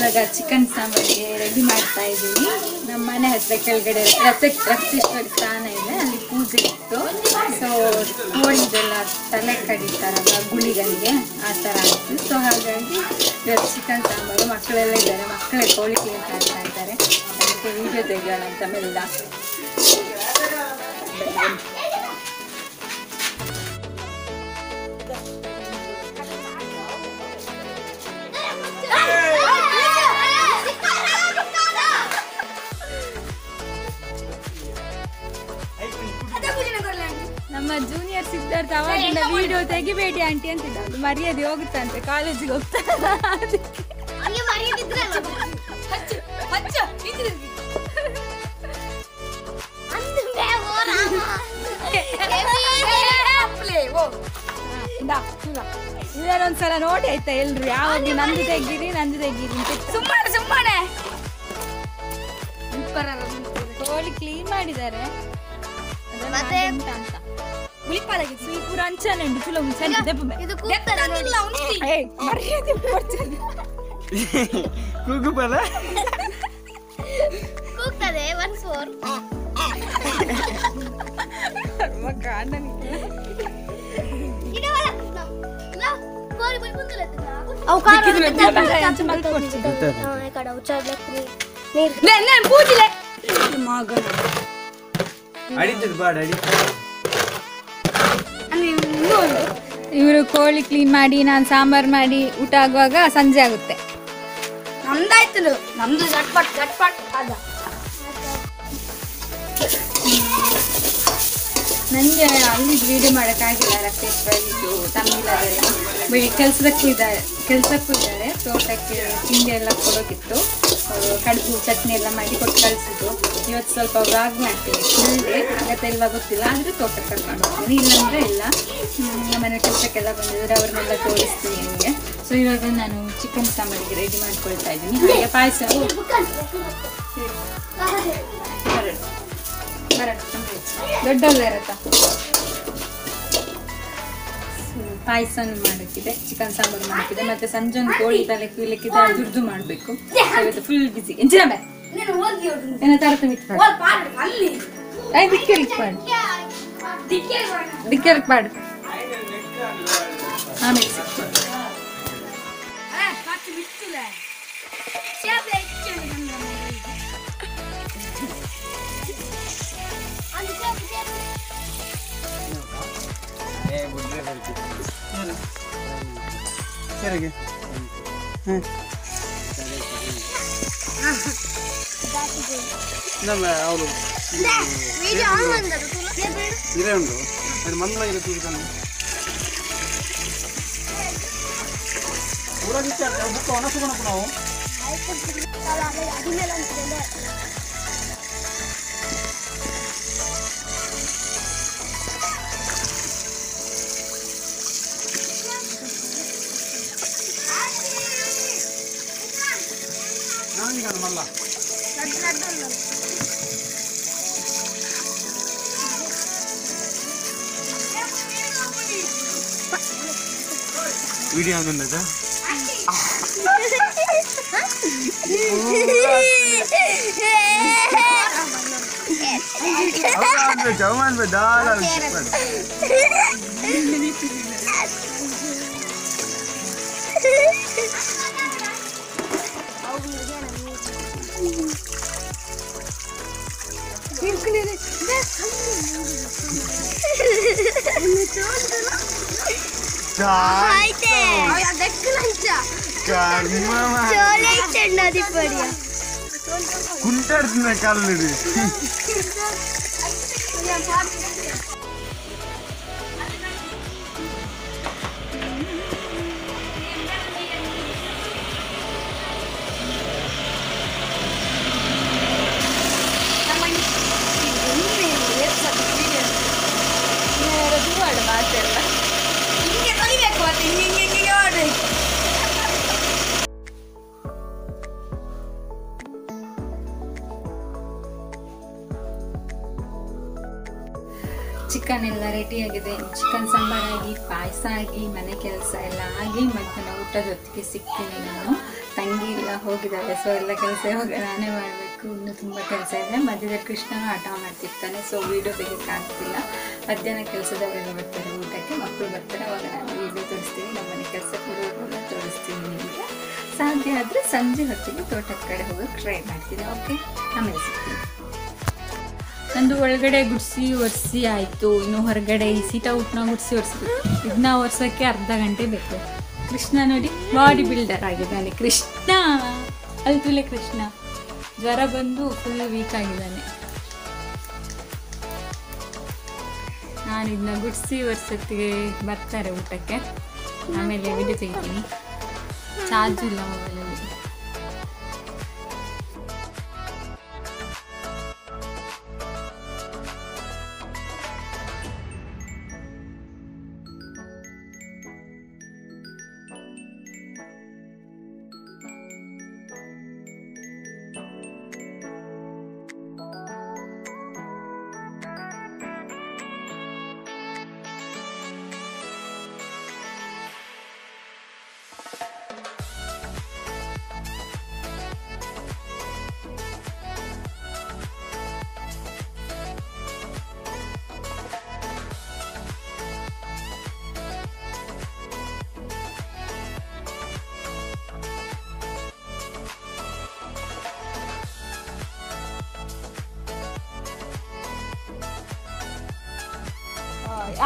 ಇವಾಗ ಚಿಕನ್ ಸಾಂಬಾರಿಗೆ ರೆಡಿ ಮಾಡ್ತಾ ಇದ್ದೀನಿ. ನಮ್ಮ ಮನೆ ಹತ್ರ ಕೆಳಗಡೆ ರಕ್ತೇಶ್ವರಿ ಸ್ಥಾನ ಇದೆ, ಅಲ್ಲಿ ಪೂಜೆ ಇತ್ತು. ಸೊ ಕೋಳಿದೆಲ್ಲ ತಲೆ ಕಡಿತಾರಲ್ಲ ಗುಳಿಗಳಿಗೆ, ಆ ಥರ ಆಯಿತು. ಸೊ ಹಾಗಾಗಿ ಇವತ್ತು ಚಿಕನ್ ಸಾಂಬಾರು. ಮಕ್ಕಳೆಲ್ಲ ಇದ್ದಾರೆ, ಮಕ್ಕಳೇ ಕೋಳಿ ಕ್ಲೀನ್ ಮಾಡ್ತಾ ಇದ್ದಾರೆ. ಅದಕ್ಕೆ ವೀಡಿಯೋ ತೆಗೆಯೋಣ ಅಂತ ಮೆಲ್ಲ. ನಮ್ಮ ಜೂನಿಯರ್ ಸಿದ್ಧಾರ್ಥ ಅವಾಗಿಂದ ವಿಡಿಯೋ ತೆಗಿಬೇಡಿ ಆಂಟಿ ಅಂತಿದ್ದ. ಅದು ಮರ್ಯಾದೆ ಹೋಗುತ್ತಂತೆ, ಕಾಲೇಜಿಗೆ ಹೋಗ್ತಾರೆ. ಇದನ್ನೊಂದ್ಸಲ ನೋಡಿ ಆಯ್ತಾ ಎಲ್ರು, ಯಾವಾಗ ನಂದು ತೆಗೀರಿ ಅಂತ. ಸುಮ್ಮನೆ ಕೋಳಿ ಕ್ಲೀನ್ ಮಾಡಿದ್ದಾರೆ ಪೂರ ಅಂಚನೆ ಉಂಟು ಚುಲ ಕೂಗುಬಲ ಕೂಗ್ತದೆ 1 ಇವರು ಕೋಳಿ ಕ್ಲೀನ್ ಮಾಡಿ ನಾನು ಸಾಂಬಾರ್ ಮಾಡಿ ಊಟ ಆಗುವಾಗ ಸಂಜೆ ಆಗುತ್ತೆ. ನಮ್ದಾಯ್ತು, ನಮ್ದು ಚಟ್ಪಟ್ ನನಗೆ ಅಲ್ಲಿ ವಿಡಿಯೋ ಮಾಡೋಕ್ಕಾಗಿಲ್ಲ. ರಕ್ತೇಶ್ವರಿದು ತಮಿಳದಲ್ಲಿ ಕೆಲಸಕ್ಕೂ ಇದ್ದಾರೆ, ತೋಟಕ್ಕೆ ತಿಂಡಿ ಎಲ್ಲ ಕೊಡೋಕಿತ್ತು. ಕಡುಬು ಚಟ್ನಿ ಎಲ್ಲ ಮಾಡಿ ಕೊಟ್ಟು ಕಳಿಸಿದ್ರು. ಇವತ್ತು ಸ್ವಲ್ಪ ವ್ಲಾಗ್ ಮಾಡ್ತೀನಿ, ಇಲ್ಲದೆ ಆಗತ್ತೆ ಇಲ್ವಾ ಗೊತ್ತಿಲ್ಲ, ಆದರೆ ತೋಟಕ್ಕೆ ಕರ್ಕೊಂಡು ಹೋಗ್ತೀನಿ. ಇಲ್ಲಾಂದರೆ ಇಲ್ಲ, ನಮ್ಮನೆ ಕೆಲಸಕ್ಕೆಲ್ಲ ಬಂದಿದ್ದಾರೆ, ಅವ್ರನ್ನೆಲ್ಲ ತೋರಿಸ್ತೀನಿ ನಿಮಗೆ. ಸೊ ಇವಾಗ ನಾನು ಚಿಕನ್ ಸಾಂಬಾರಿಗೆ ರೆಡಿ ಮಾಡ್ಕೊಳ್ತಾ ಇದ್ದೀನಿ. ಹಾಗೆ ಪಾಯಸ ದೊಡ್ಡಲ್ಲ ಇರತ್ತಾ, ಪಾಯಸ ಮಾಡೋಕ್ಕಿದೆ, ಚಿಕನ್ ಸಾಂಬಾರು ಮಾಡೋಕ್ಕಿದೆ, ಮತ್ತೆ ಸಂಜೆ ಒಂದು ಕೋಳಿ ತಲೆ ಕುಯ್ಲಿಕ್ಕಿದೆ, ದುಡ್ಡು ಮಾಡಬೇಕು. ಇವತ್ತು ಫುಲ್ ಬಿಸಿ. ಏನೋ ತರತ ದಿಕ್ಕೇರಿಕ್ ಪಾಡು ಆಮೇಲೆ वीडियो आनंद है जवान में दाल ಕುಂಟಾಡ್ತೀನಿ ಕಾಲು ನೀಡಿ ಚಿಕನ್ ಎಲ್ಲ ರೆಡಿ ಆಗಿದೆ. ಚಿಕನ್ ಸಾಂಬಾರಾಗಿ, ಪಾಯಸ ಆಗಿ, ಮನೆ ಕೆಲಸ ಎಲ್ಲ ಆಗಿ, ಮತ್ತೆ ನಾನು ಊಟದ ಹೊತ್ತಿಗೆ ಸಿಗ್ತೀನಿ ನಾನು. ತಂಗಿ ಎಲ್ಲ ಹೋಗಿದ್ದಾಳೆ. ಸೊ ಎಲ್ಲ ಕೆಲಸ ಇವಾಗ ನಾನೇ ಮಾಡಬೇಕು. ಇನ್ನೂ ತುಂಬ ಕೆಲಸ ಇದೆ. ಮಧ್ಯದಲ್ಲಿ ಕೃಷ್ಣನೂ ಆಟ ಮಾಡ್ತಿರ್ತಾನೆ. So video ತೆಗಿಯೋಕ್ಕಾಗ್ತಿಲ್ಲ. ಮಧ್ಯಾಹ್ನ ಕೆಲಸದವರೆಲ್ಲ ಬರ್ತಾರೆ ಊಟಕ್ಕೆ, ಮಕ್ಕಳು ಬರ್ತಾರೆ. ಅವಾಗ ನಾನು ವೀಡಿಯೋ ತೋರಿಸ್ತೀನಿ. ನಮ್ಮನೆ ಕೆಲಸಕ್ಕೆ ಹೋಗೋದೆಲ್ಲ ತೋರಿಸ್ತೀನಿ ನಿಮಗೆ. ಸಾಧ್ಯ ಆದರೆ ಸಂಜೆ ಹೊತ್ತಿಗೆ ತೋಟದ ಕಡೆ ಹೋಗೋಕ್ಕೆ ಟ್ರೈ ಮಾಡ್ತೀನಿ. ಓಕೆ, ಆಮೇಲೆ ಸಿಗ್ತೀನಿ. ನಂದು ಒಳಗಡೆ ಗುಡಿಸಿ ಒರೆಸಿ ಆಯಿತು. ಇನ್ನು ಹೊರಗಡೆ ಈ ಸೀಟ ಊಟನ ಗುಡಿಸಿ ಒರೆಸ್ಬೇಕು. ಇದನ್ನ ಒರೆಸೋಕ್ಕೆ ಅರ್ಧ ಗಂಟೆ ಬೇಕು. ಕೃಷ್ಣ ನೋಡಿ ಬಾಡಿ ಬಿಲ್ಡರ್ ಆಗಿದ್ದಾನೆ. ಕೃಷ್ಣ ಅಲ್ತಿಲ್ಲ, ಕೃಷ್ಣ ಜ್ವರ ಬಂದು ಫುಲ್ ವೀಕ್ ಆಗಿದ್ದಾನೆ. ನಾನು ಇದನ್ನ ಗುಡಿಸಿ ಒರೆಸೋತ್ತಿಗೆ ಬರ್ತಾರೆ ಊಟಕ್ಕೆ. ಆಮೇಲೆ ವಿಡಿಯೋ ತೆಗಿತೀನಿ. ಚಾರ್ಜ್ ಇಲ್ಲ ಮೊಬೈಲಲ್ಲಿ.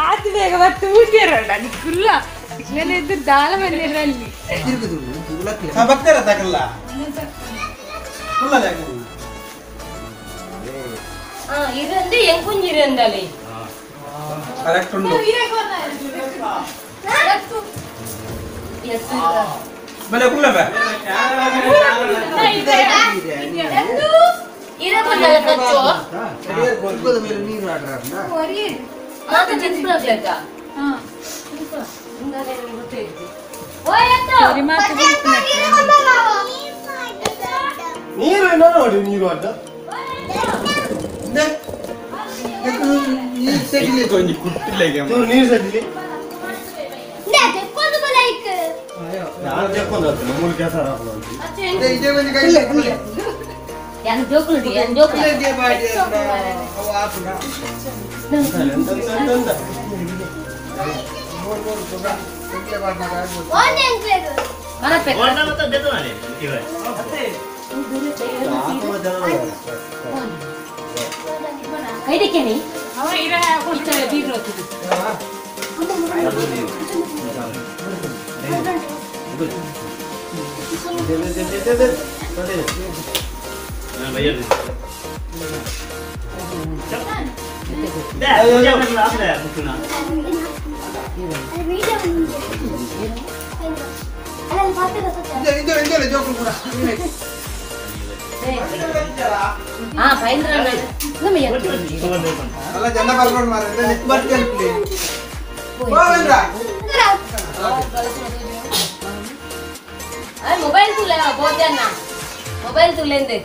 ಆತ ಬೇಗ ಮತ್ತೆ ಊಟಿರೋಣ ಕುಲ್ಲ ಇದ್ದು ದಾಳ ಬಂದಿರಲ್ಲಿ ಬರ್ತಾರ ತಗಲ್ಲ ಇರಂದು ಎಂಕುಂಜಿರಿ ಅಂದಲ್ಲಿ ಕರೆಕ್ಟ್ ಉಂಟು ಬಲೆ ಕುಲ್ಲ ಬೇ ಇರಕಲ್ಲ ಕಚ್ಚೋ ಗೊರ್ಗದ ಮೇಲೆ ನೀರು ಆಡ್ರಾಂಡ ಮಾತ ಚಿತ್ರಾಗ್ಲಕ್ಕ ನೀರು ನೋಡಿ ನೀರು ಅಡ್ಡ ನೀರು ಸೆಟ್ಟಿಲಿ ಕೊಂಚ ಕುಟ್ಟಿಲ್ಲ ನೀರು ಸೆಟ್ಟಿಲಿ ನಾನು ತೆಕ್ಕೊಂಡು ನಮ್ಮೂರು ಕೆಲಸ ಇದೇ ಒಂದು ಕೈ yang jokul di yang jokul dia baca oh apa nak mana pek warna mata betul ada kira kayak dek ni awa ira kita biru tu bayar dah jangan apa dah mukuna ini jokul pura ah Paindra nama ya Allah jangan balkon mare ini barkel play Paindra ay mobile tu le बहुत जाना mobile तू लेंदे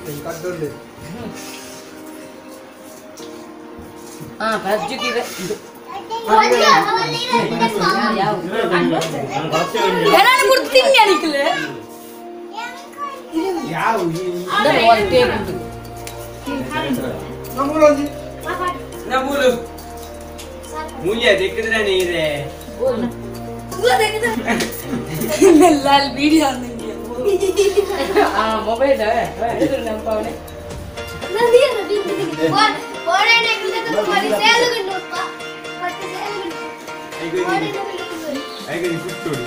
हां बज्जू की ಏನಾನ ಮುರ್ತೀನಿ ಅನಿಕಲೆ ಯಾವ ಅಂದ್ರೆ ಒಟ್ಟೆ ಬಿಟ್ಟು ನಮ್ಮೂಲಂಜಿ ನಮ್ಮೂಲು ಮುಯ್ಯ ದೇಕಿದ್ರೆ ನೀರೆ ಲಾಲ್ ವಿಡಿಯೋ ಅಂದಂಗೆ ಆ ಮೊಬೈಲ್ ಇದು ನಮ್ಮ ಪವನೆ ನಂದಿಯ ನದಿ ಓಡೇ ನೆಕ್ಲೆಸ್ ಮಾಡಿ ಸೇಲ್ ಗಂಡುಪ್ಪ ಮತ್ತೆ ಸೇಲ್ ಐಗೆ ಕುಟ್ಟೋಡಿ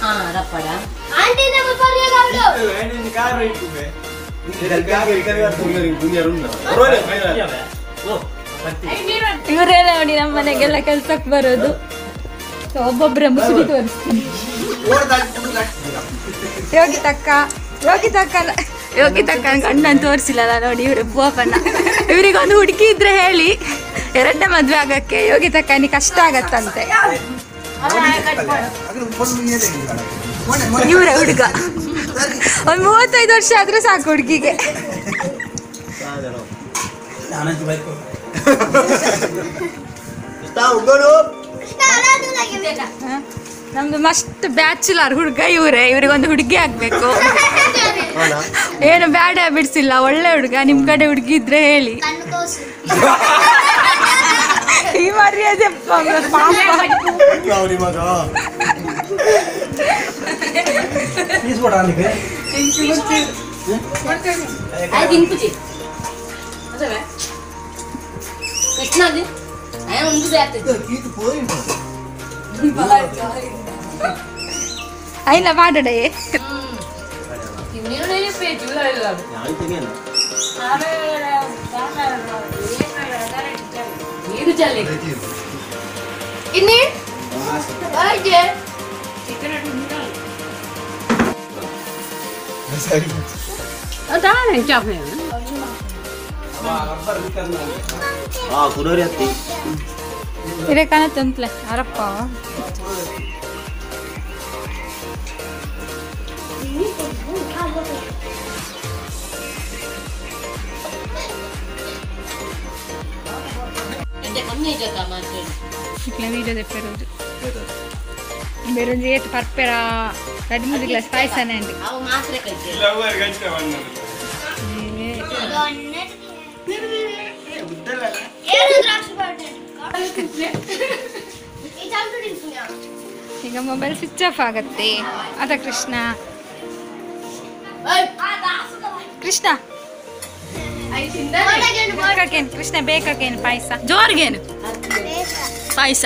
ಆ ರಪ್ಪಡ ಆಂಟಿ ನಮ್ಮ ಪರಿಯ ಗೌಡು ಐನೆ ಕಾರ್ ಇಟ್ಟುಬೆ ಇವರೆಲ್ಲ ನೋಡಿ ನಮ್ಮ ಮನೆಗೆಲ್ಲ ಕೆಲ್ಸಕ್ಕೆ ಬರೋದು. ಒಬ್ಬೊಬ್ಬರ ಮುಸುಡಿ ತೋರಿಸ್ತೀನಿ. ಯೋಗಿತಕ್ಕ ಗಂಡನ ತೋರಿಸಿಲ್ಲಲ್ಲ ನೋಡಿ. ಇವ್ರೆ ಪೋಪಣ್ಣ. ಇವರಿಗೊಂದು ಹುಡುಗಿ ಇದ್ರೆ ಹೇಳಿ, ಎರಡನೇ ಮದ್ವೆ ಆಗಕ್ಕೆ. ಯೋಗಿತಕ್ಕನಿ ಕಷ್ಟ ಆಗತ್ತಂತೆ. ಇವರೇ ಹುಡುಗ. ಒಂದು 35 ವರ್ಷ ಆದ್ರೂ ಸಾಕು ಹುಡುಗಿಗೆ. ನಮ್ದು ಮಸ್ತ್ ಬ್ಯಾಚುಲರ್ ಹುಡುಗ ಇವರೇ, ಇವ್ರಿಗೊಂದು ಹುಡುಗಿ ಆಗ್ಬೇಕು. ಏನು ಬ್ಯಾಡ್ ಹ್ಯಾಬಿಟ್ಸ್ ಇಲ್ಲ, ಒಳ್ಳೆ ಹುಡುಗ. ನಿಮ್ ಕಡೆ ಹುಡುಗಿ ಇದ್ರೆ ಹೇಳಿ. ಈ ಮರ್ಯಾದೆ అయిన పాడడే ini aja ಇರೇ ಕಾಣ ತಂತ್ಲೆ ಅರಪ್ಪ వీడియో చెప్పారు మీరు ఏటు పర్పేరా 13 గ్లాస్ పాయసానే అండి. ಈಗ ಮೊಬೈಲ್ ಸ್ವಿಚ್ ಆಫ್ ಆಗತ್ತೆ. ಅದ ಕೃಷ್ಣ ಕೃಷ್ಣ ಬೇಕೇನು ಕೃಷ್ಣ ಬೇಕೇನು ಪಾಯಸ ಜೋರ್ಗೇನು ಪಾಯಸ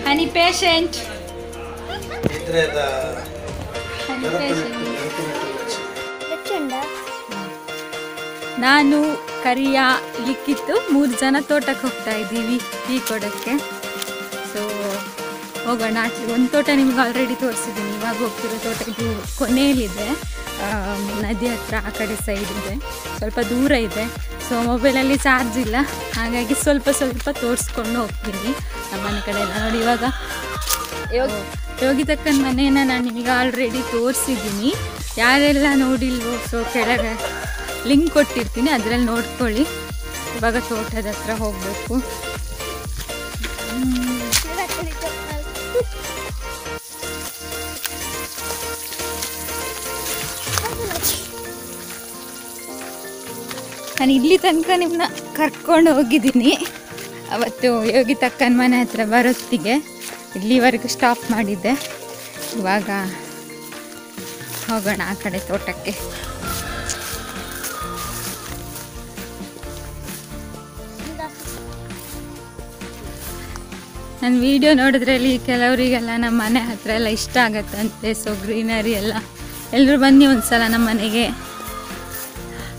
ಹನಿ ಪೇಷಂಟ್ ನಾನು ಕರಿಯ ಲಿಕ್ಕಿತ್ತು 3 ಜನ ತೋಟಕ್ಕೆ ಹೋಗ್ತಾ ಇದ್ದೀವಿ ಟೀ ಕೊಡೋಕ್ಕೆ. ಸೊ ಹೋಗೋಣ. ಒಂದು ತೋಟ ನಿಮ್ಗೆ ಆಲ್ರೆಡಿ ತೋರಿಸಿದ್ದೀನಿ. ಇವಾಗ ಹೋಗ್ತಿರೋ ತೋಟ ಇದು ಕೊನೆಯಲ್ಲಿದೆ, ನದಿ ಹತ್ರ ಆ ಕಡೆ ಸೈಡ್ ಇದೆ, ಸ್ವಲ್ಪ ದೂರ ಇದೆ. ಸೊ ಮೊಬೈಲಲ್ಲಿ ಚಾರ್ಜ್ ಇಲ್ಲ, ಹಾಗಾಗಿ ಸ್ವಲ್ಪ ತೋರಿಸ್ಕೊಂಡು ಹೋಗ್ತೀನಿ ನಮ್ಮ ಮನೆ ಕಡೆ ಎಲ್ಲ. ನೋಡಿ ಇವಾಗ ಯೋಗಿತಕ್ಕನ ಮನೆಯನ್ನು ನಾನು ನಿಮಗೆ ಆಲ್ರೆಡಿ ತೋರಿಸಿದ್ದೀನಿ. ಯಾರೆಲ್ಲ ನೋಡಿಲ್ವೋ ಸೊ ಕೆಳಗೆ ಲಿಂಕ್ ಕೊಟ್ಟಿರ್ತೀನಿ, ಅದರಲ್ಲಿ ನೋಡ್ಕೊಳ್ಳಿ. ಇವಾಗ ತೋಟದ ಹತ್ರ ಹೋಗಬೇಕು. ನಾನು ಇಲ್ಲಿ ತನಕ ನಿಮ್ಮನ್ನ ಕರ್ಕೊಂಡು ಹೋಗಿದ್ದೀನಿ. ಅವತ್ತು ಯೋಗಿತಕ್ಕನ ಮನೆ ಹತ್ರ ಬರೋತ್ತಿಗೆ ಇಲ್ಲಿವರೆಗೂ ಸ್ಟಾಪ್ ಮಾಡಿದ್ದೆ. ಇವಾಗ ಹೋಗೋಣ ಆ ಕಡೆ ತೋಟಕ್ಕೆ. ನನ್ನ ವಿಡಿಯೋ ನೋಡಿದ್ರಲ್ಲಿ ಕೆಲವರಿಗೆಲ್ಲ ನಮ್ಮ ಮನೆ ಹತ್ರ ಎಲ್ಲ ಇಷ್ಟ ಆಗತ್ತಂತೆ. ಸೊ ಗ್ರೀನರಿ ಎಲ್ಲ ಎಲ್ಲರೂ ಬನ್ನಿ ಒಂದ್ಸಲ ನಮ್ಮ ಮನೆಗೆ.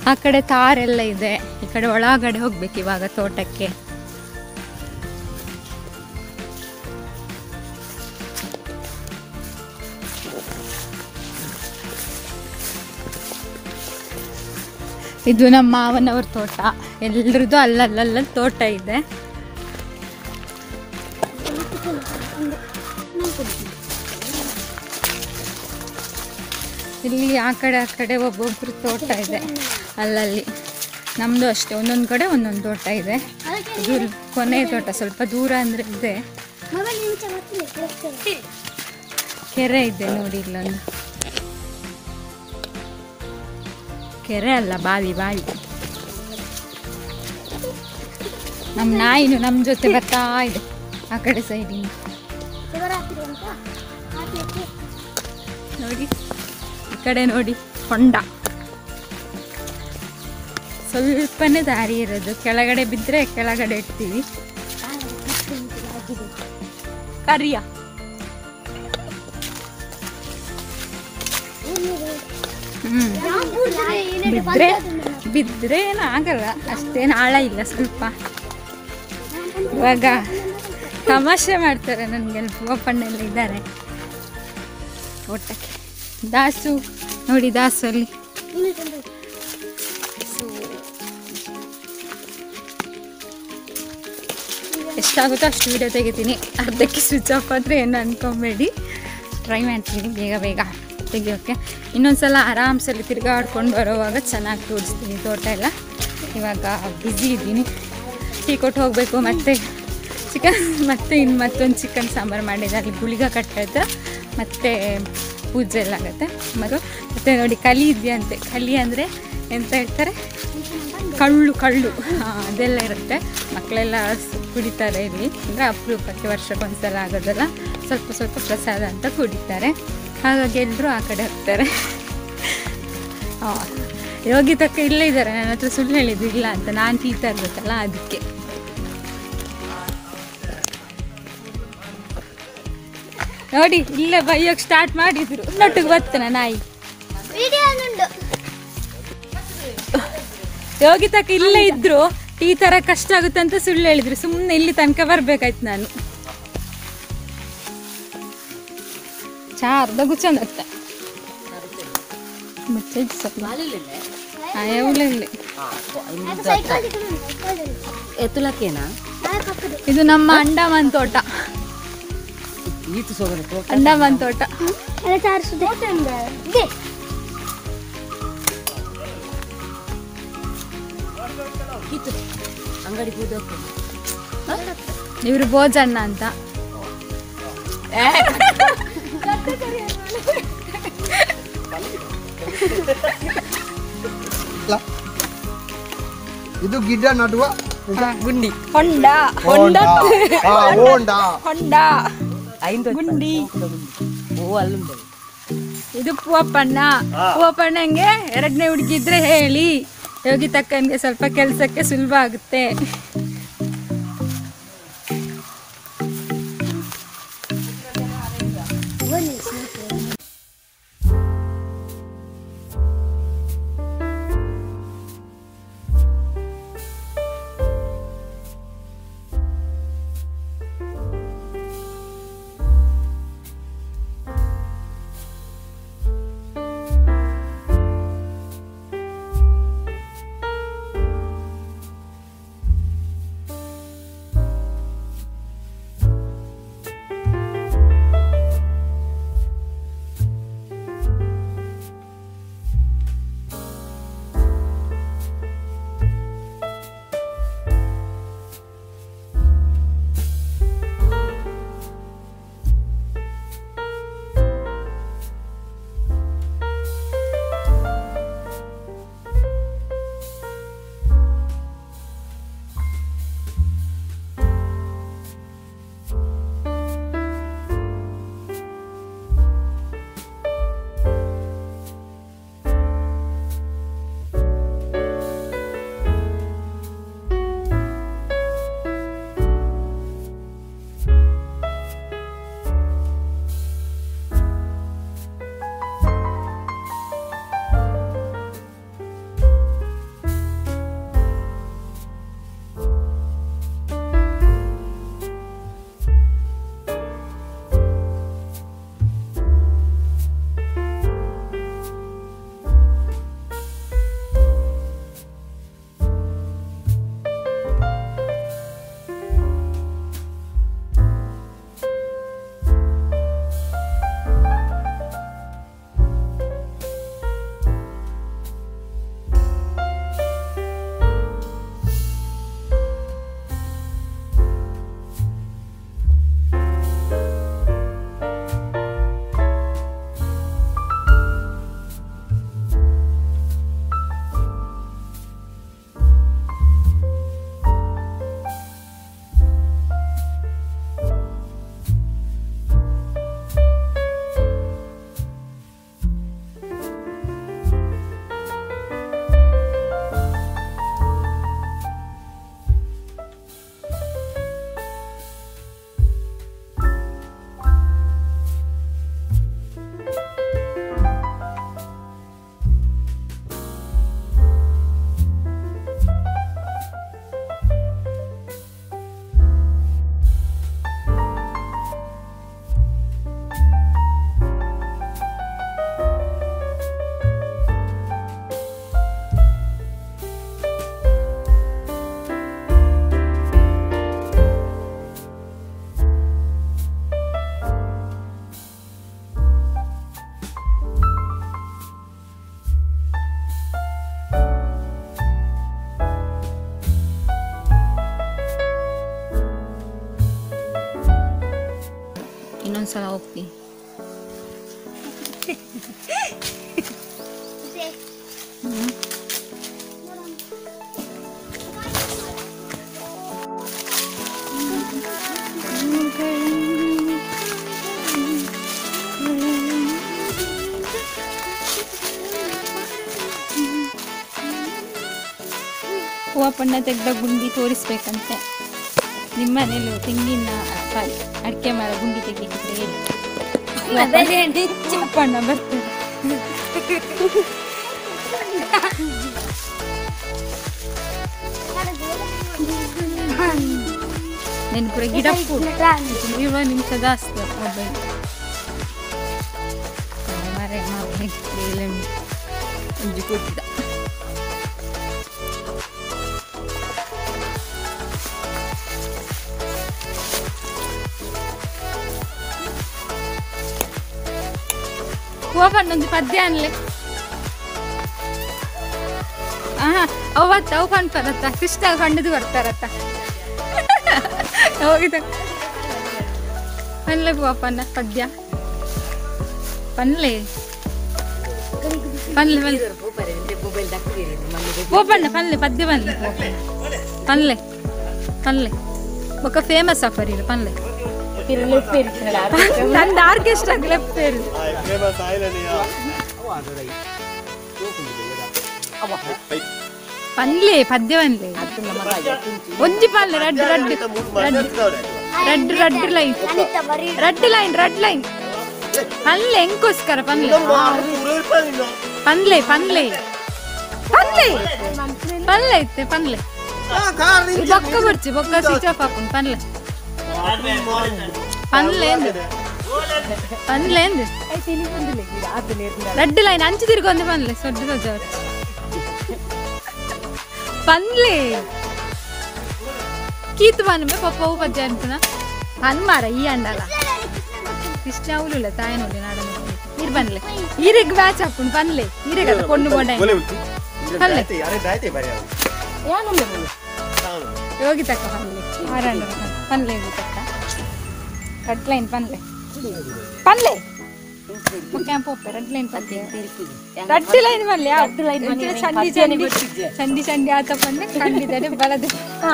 ಆ ಕಡೆ ತಾರೆಲ್ಲ ಇದೆ, ಈ ಕಡೆ ಒಳಗಡೆ ಹೋಗ್ಬೇಕು ಇವಾಗ ತೋಟಕ್ಕೆ. ಇದು ನಮ್ಮ ಮಾವನವ್ರ ತೋಟ. ಎಲ್ರದ್ದು ಅಲ್ಲಲ್ಲ ತೋಟ ಇದೆ. ಇಲ್ಲಿ ಆ ಕಡೆ ಒಬ್ಬೊಬ್ರು ತೋಟ ಇದೆ ಅಲ್ಲಲ್ಲಿ. ನಮ್ಮದು ಅಷ್ಟೇ, ಒಂದೊಂದು ಕಡೆ ಒಂದೊಂದು ತೋಟ ಇದೆ. ಇದು ಕೊನೆ ತೋಟ, ಸ್ವಲ್ಪ ದೂರ ಅಂದರೆ ಇದೆ. ಕೆರೆ ಇದೆ ನೋಡಿ, ಇಲ್ಲೊಂದು ಕೆರೆ ಅಲ್ಲ, ಬಾವಿ. ನಮ್ಮ ನಾಯಿನು ನಮ್ಮ ಜೊತೆ ಬರ್ತಾ ಇದೆ ಆ ಕಡೆ ಸೈಡಿಂದ. ನೋಡಿ ಈ ಕಡೆ ನೋಡಿ, ಹೊಂಡ. ಸ್ವಲ್ಪನೇ ದಾರಿ ಇರೋದು, ಕೆಳಗಡೆ ಬಿದ್ದರೆ ಕೆಳಗಡೆ ಇಡ್ತೀವಿ. ಕರಿಯ ಬಿದ್ದರೆ ಏನು ಆಗಲ್ಲ, ಅಷ್ಟೇನು ಆಳ ಇಲ್ಲ. ಸ್ವಲ್ಪ ಇವಾಗ ತಮಾಷೆ ಮಾಡ್ತಾರೆ ನನಗೆ, ಗೋಪಣ್ಣೆಲ್ಲ ಇದ್ದಾರೆ ತೋಟಕ್ಕೆ. ದಾಸು ನೋಡಿ, ದಾಸು ಅಲ್ಲಿ. ಎಷ್ಟಾಗುತ್ತೋ ಅಷ್ಟು ವಿಡಿಯೋ ತೆಗಿತೀನಿ. ಅರ್ಧಕ್ಕೆ ಸ್ವಿಚ್ ಆಫ್ ಆದರೆ ಏನು ಅನ್ಕೊಬೇಡಿ, ಟ್ರೈ ಮಾಡ್ತೀನಿ ಬೇಗ. ತೆಗಿಯೋಕ್ಕೆ. ಇನ್ನೊಂದ್ಸಲ ಆರಾಮ್ಸಲ್ಲಿ ತಿರುಗಾಡ್ಕೊಂಡು ಬರೋವಾಗ ಚೆನ್ನಾಗಿ ತೋರಿಸ್ತೀನಿ ತೋಟ ಎಲ್ಲ. ಇವಾಗ ಬ್ಯುಸಿ ಇದ್ದೀನಿ, ಟೀ ಕೊಟ್ಟು ಹೋಗಬೇಕು. ಮತ್ತು ಚಿಕನ್ ಮತ್ತೊಂದು ಚಿಕನ್ ಸಾಂಬಾರು ಮಾಡಿದೆ, ಅಲ್ಲಿ ಗುಳಿಗ ಕಟ್ಟೈತೆ, ಮತ್ತು ಪೂಜೆ ಎಲ್ಲ ಆಗುತ್ತೆ. ಮತ್ತು ನೋಡಿ ಕಲಿ ಇದೆಯಂತೆ. ಕಲಿ ಅಂದರೆ ಎಂತ ಹೇಳ್ತಾರೆ, ಕಳ್ಳು ಅದೆಲ್ಲ ಇರುತ್ತೆ. ಮಕ್ಕಳೆಲ್ಲ ಕುಡಿತಾರೆ ಇಲ್ಲಿ, ಅಂದರೆ ಅಪರೂಪಕ್ಕೆ ವರ್ಷಕ್ಕೊಂದ್ಸಲ ಆಗೋದಲ್ಲ, ಸ್ವಲ್ಪ ಪ್ರಸಾದ ಅಂತ ಕುಡಿತಾರೆ. ಹಾಗಾಗಿ ಎಲ್ಲರೂ ಆ ಕಡೆ ಹೋಗ್ತಾರೆ. ಯೋಗಿ ತಕ್ಕ ಇಲ್ಲೇ ಇದ್ದಾರೆ, ನನ್ನ ಹತ್ರ ಸುಳ್ಳು ಹೇಳಿದ್ದು ಇಲ್ಲ ಅಂತ. ನಾನು ಟೀ ತರಬೇಕಲ್ಲ ಅದಕ್ಕೆ. ನೋಡಿ ಇಲ್ಲೇ ಬೈಯೋಕ್ಕೆ ಸ್ಟಾರ್ಟ್ ಮಾಡಿದ್ರು. ನೊಟ್ಟಿಗೆ ಬರ್ತಾನೆ ನಾಯಿ. ಯೋಗಿ ತಕ್ಕ ಇಲ್ಲೇ ಇದ್ರು, ಟೀ ತರ ಕಷ್ಟ ಆಗುತ್ತೆ ಅಂತ ಸುಳ್ಳು ಹೇಳಿದ್ರು. ಸುಮ್ಮನೆ ಇಲ್ಲಿ ತನಕ ಬರ್ಬೇಕಾಯ್ತು ನಾನು. ಚಾ ಅರ್ಧ ಗುಚ್ಚಂದ ಮತ್ತೆ ಇದು ನಮ್ಮ ಅಂಡಮಾನ್ ತೋಟ. ಅಂಡಮಾನ್ ತೋಟ ಇವರು ಭೋಜಣ್ಣ ಅಂತ. ಇದು ಗಿಡ ನಡುವ ಗುಂಡಿ ಹೊಂಡ ಹೊಂಡ ಹೊಂಡ ಗುಂಡಿ. ಇದು ಪೂವಪ್ಪಣ್ಣಂಗೆ 2ನೇ ಹುಡುಗಿದ್ರೆ ಹೇಳಿ, ಯೋಗಿ ತಕ್ಕನ್ಗೆ ಸ್ವಲ್ಪ ಕೆಲಸಕ್ಕೆ ಸುಲಭ ಆಗುತ್ತೆ. ಸಲ ಹೋಗ್ತೀನಿ. ಹೂವಪ್ಪಣ್ಣ ತೆಗ್ದ ಗುಂಡಿ ತೋರಿಸ್ಬೇಕಂತೆ. ನಿಮ್ಮ ಮನೇಲಿ ತೆಂಗಿನ ಸಾರಿ ಅಡಿಕೆ ಮರ ಗುಂಡಿ ತೆಗಿತಿದ್ರೆ ಹೇಳಿ. ಹೂವಪ್ಪಣ್ಣ ಬರ್ತಾರೆ. నేను ఇప్పుడు గిడప్పుడు 20 నిమిషం దాస్తా మొబైల్ మరే మా వెళ్ళండి ఇంటి కొట్టిద ಹೂವಣ್ಣೊಂದು ಪದ್ಯ ಅನ್ಲೆ ಅವತ್ತು ಅವು ಪಂಡ್ ಬರತ್ತ ಕೃಷ್ಣ ಕಂಡದು ಬರ್ತಾರತ್ತ ಹೋಗಿದ್ದ ಪನ್ಲೆ ಹೂವಪ್ಪಣ್ಣ ಪದ್ಯ ಪನ್ಲೆ ಪನ್ಲೆ ಹೂವಪ್ಪಣ್ಣ ಪನ್ಲೆ ಪದ್ಯ ಪನ್ಲೆ ಪನ್ಲೆ ಪನ್ಲೆ ఒక ఫేమస్ ఆఫర్ పనులే నన్ను ఆర్కెస్ట్రా క్లబ్ పేరు పనులే పద్య పనులే ಒಂಜಿ ಪನ್ಲೆ red red red red line red line red line పన్లే ఎంకోస్కర పన్లే పన్లే పన్లే పన్లే పన్లే అయితే పన్లే బొక్క ಬರ್ಚಿ ಬೊಕ್ಕ ಸ್ವಿಚ್ ಆಫ್ ಹಾಕೊಂಡು ಪನ್ಲೆ ಪನ್ಲೇಂದು ಪನ್ಲೇಂದು రెడ్ లైన్ అంచు తిరిగొంది పన్లే సొడ్డు సొజ్జ వచ్చి పన్లే కీతు పనుమే పప్పవు పద్య అనుకున్నా పన్మార ఈ అండాల కృష్ణవులు తాయనులు నాడను మీరు పన్లే ఈరెగ్ బ్యాచ్ అప్పుడు పన్లే ఈరే కదా పొన్ను బొండ పన్లే ಯೋಗಿ ತಕ್ಕ ಪನ್ಲೆ ಆರಂಡ ಪನ್ಲೆ ತಕ್ಕ ರೆಡ್ ಲೈನ್ ಪನ್ಲೆ ಪನ್ಲೆ ಕ್ಯಾಂಪ್ ಹೋಗ್ತಾ ರೆಡ್ ಲೈನ್ ಪನ್ಲೆ ರೆಡ್ ಲೈನ್ ಪನ್ಲೆ ಚಂಡಿ ಚಂಡಿ ಚಂಡಿ ಚಂಡಿ ಆತ ಪನ್ಲೆ ಖಂಡಿತ ಬಲದ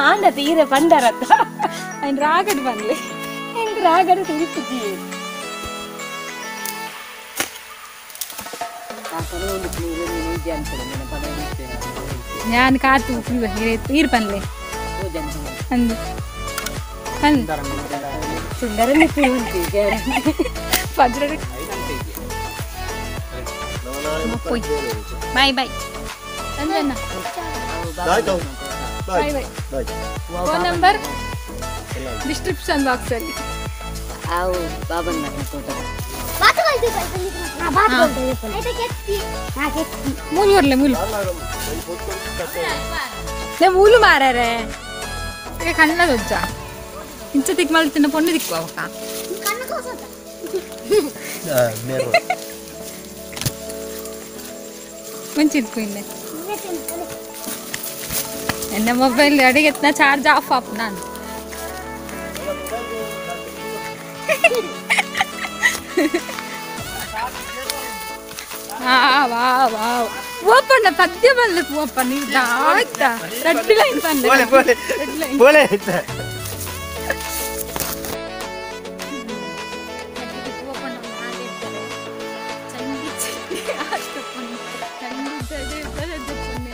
ಆಂಡತೆ ಈರೆ ಪಂಡರತ್ತ ఆయన రాగడు పన్లే ಹೆಂಗ್ ರಾಗಡು ತಿರುಪತಿ ഞാൻ കാത്തു ഈർ പൻലേ ಅಂದು ಅಂದು ಸುಂದರನೇ ತಿರುವಂತಿ ಪದ್ರ ಪೋಯ್ ಬಾಯ್ ಬಾಯ್ ಅಂಜಣ್ಣ ಬಾಯ್ ಬಾಯ್ ಫೋನ್ ನಂಬರ್ ಡಿಸ್ಕ್ರಿಪ್ಷನ್ ಬಾಕ್ಸ್ ಅಲ್ಲಿ ಅವು ಬಾಬನ್ ತೋಟ ಮೂಲು ಬರ್ಲೆ ಮೂಲು ಮೂಲು ಮಾರಾರೆ ಕಣ್ಣ ದೊಜ್ಜ ಇಂಚ ತಿಕ್ ಮಲ್ತಿನ ಪೊಣ್ಣು ತಿಕ್ಕು ಅವಕ್ಕ ಮುಂಚಿದ್ಕು ಇನ್ನೆ ಎನ್ನ ಮೊಬೈಲ್ ಅಡಿಗೆ ಚಾರ್ಜ್ ಆಫ್ ಆಪ್ ನಾನು ಓಪಣ್ಣ ಪದ್ಯ ಬಂದ್ಲೆ ಓಪಣ್ಣ ಆಯ್ತಾ ರೆಡ್ ಲೈನ್ ಬಂದ್ಲೆ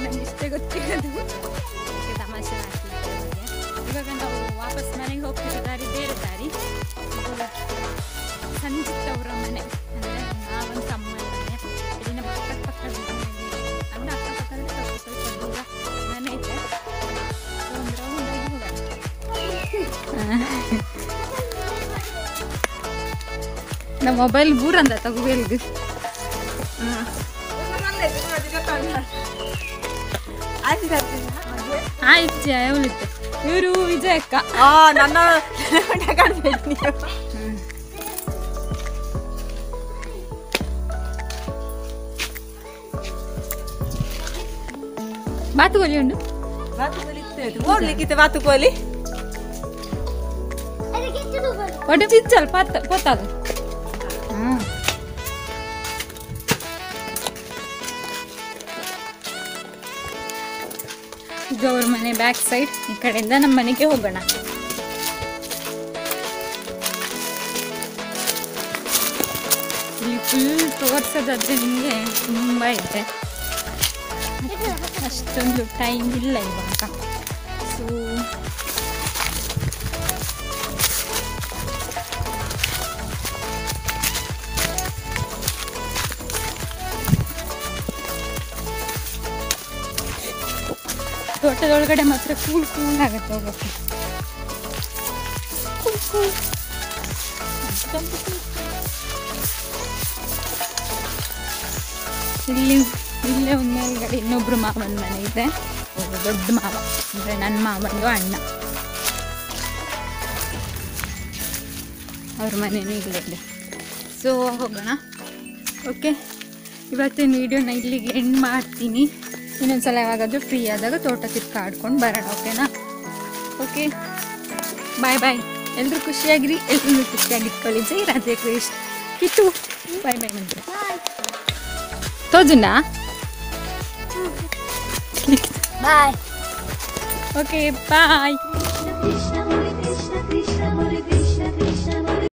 ನಂಗೆ ಇಷ್ಟೇ ಗೊತ್ತಿರೋದು ತಮಾಷೆ ಮಾಡ್ತಿದ್ದೆ. ಇವಾಗ ನಾವು ವಾಪಸ್ ಮನೆಗೆ ಹೋಗ್ತಿರೋ ದಾರಿ ಬೇರೆ ದಾರಿ, ಸಂಜಿತ್ ಅವರ ಮನೆ ಅಂದರೆ ನಾವಂತ ಅಮ್ಮನ ಮನೆ ಇಲ್ಲಿ ನಮ್ಮ ಅಕ್ಕಪಕ್ಕದ ಅಂದರೆ ಅಕ್ಕಪಕ್ಕದಲ್ಲಿ ಸ್ವಲ್ಪ ದೂರ ಮನೆ ಇದೆ. ಒಂದು ರೌಂಡ್ ಆಗಿ ಹೋಗೋಣ. ನಮ್ಮ ಮೊಬೈಲ್ ಬೂರಂದ ತಗೋಬೇಲ್ದು ಆಯ್ತು ಅವಳಿತ್ತು ಇವರು ವಿಜಯಕ್ಕ ನನ್ನ ಬಾತುಕೋಲಿ ಉಂಟು ಓಡ್ಲಿಕ್ಕಿತ್ತು ಬಾತುಕೋಲಿ ಒಟ್ಟು ಚಿಚ್ಚಲ್ ಪತ್ತಾಗ ಇದು ಅವ್ರ ಮನೆ ಬ್ಯಾಕ್ ಸೈಡ್. ಈ ಕಡೆಯಿಂದ ನಮ್ಮ ಮನೆಗೆ ಹೋಗೋಣ. ಇಲ್ಲಿ ಫುಲ್ ತೋರ್ಸೋದಾದ್ರೆ ನಿಮಗೆ ತುಂಬ ಇದೆ, ಅಷ್ಟೊಂದು ಟೈಮ್ ಇಲ್ಲ ಇವಾಗ. ಸೊ ತೋಟದೊಳಗಡೆ ಮಾತ್ರ ಕೂಲ್ ಆಗುತ್ತೆ ಹೋಗೋಕ್ಕೆ. ಇಲ್ಲೇ ಒಂದು ಮೇಲ್ಗಡೆ ಇನ್ನೊಬ್ರು ಮಾವನ ಮನೆ ಇದೆ, ದೊಡ್ಡ ಮಾವ ಅಂದರೆ ನನ್ನ ಮಾವಂದು ಅಣ್ಣ, ಅವ್ರ ಮನೇನೂ ಇಲ್ಲೇ ಇದೆ. ಸೊ ಹೋಗೋಣ. ಓಕೆ, ಇವತ್ತಿನ ವೀಡಿಯೋನ ಇಲ್ಲಿಗೆ ಎಂಡ್ ಮಾಡ್ತೀನಿ. ಇನ್ನೊಂದ್ಸಲ ಯಾವಾಗಾದರೂ ಫ್ರೀ ಆದಾಗ ತೋಟ ತಿರ್ಗಾಡ್ಕೊಂಡು ಬರೋಣ. ಓಕೆನಾ? ಓಕೆ, ಬಾಯ್ ಬಾಯ್. ಎಲ್ಲರೂ ಖುಷಿಯಾಗಿರಿ, ಎಲ್ಲರೂ ಖುಷಿಯಾಗಿಟ್ಕೊಳ್ಳಿ. ಜೈ ರಾಧೆ ಕೃಷ್ಣ. ಕಿತ್ತು ಬಾಯ್ ಬಾಯ್ ಮಂತ್ರ ತೋಜುನಾ. ಬಾಯ್. Okay bye.